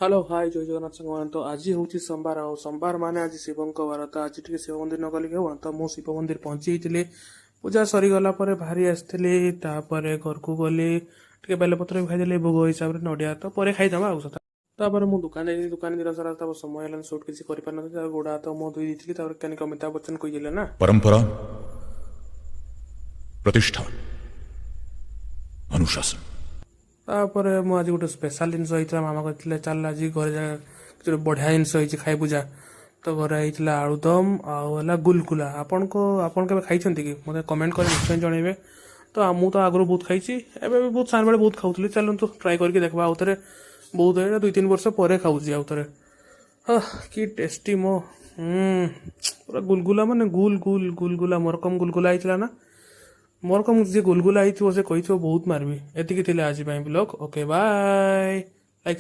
Hello hi जय जगन्नाथ संगवान। तो आज हूँ सोमवार आ सोमवार माने आज शिव बार। तो आज टे शिव मंदिर न गली क्या तो मुझ शिव मंदिर पहुंची पूजा सरीगला भारी आसती घर को गली टे बेलपत्र भी खाई भोग हिसाब से नड़िया तो पर खाईदमा आ सता तापर मु दुकान जाइए दुकान दिन सारा समय है सुट किसी कर गोड़ हाथ मुँह धोई थी कनिक अमिताभ बच्चन कही ना परंपरा, प्रतिष्ठा, अनुशासन। तापर मु आज गोटे स्पेशल जिन होता मामा कहते चल आज घर बढ़िया जिन खाई पूजा तो घर होता आलुदम आला गुलगुला आपन के खाई कि मतलब कमेंट कर निश्चय जनइबे। तो मु तो आगु बहुत खाई एवं बहुत साल बेले बहुत खाऊली चलते ट्राए करके देखा आउ थे बहुत 2-3 वर्ष पर खाऊँ आउ थे। हाँ कि टेस्टी मो पूरा गुलगुला माने गुल गुल गुलगुला मोरकम गुलगुला होता ना मोरकम जी गुलगुला हो से कही बहुत मारबी एति आज ब्लॉग ओके बाय।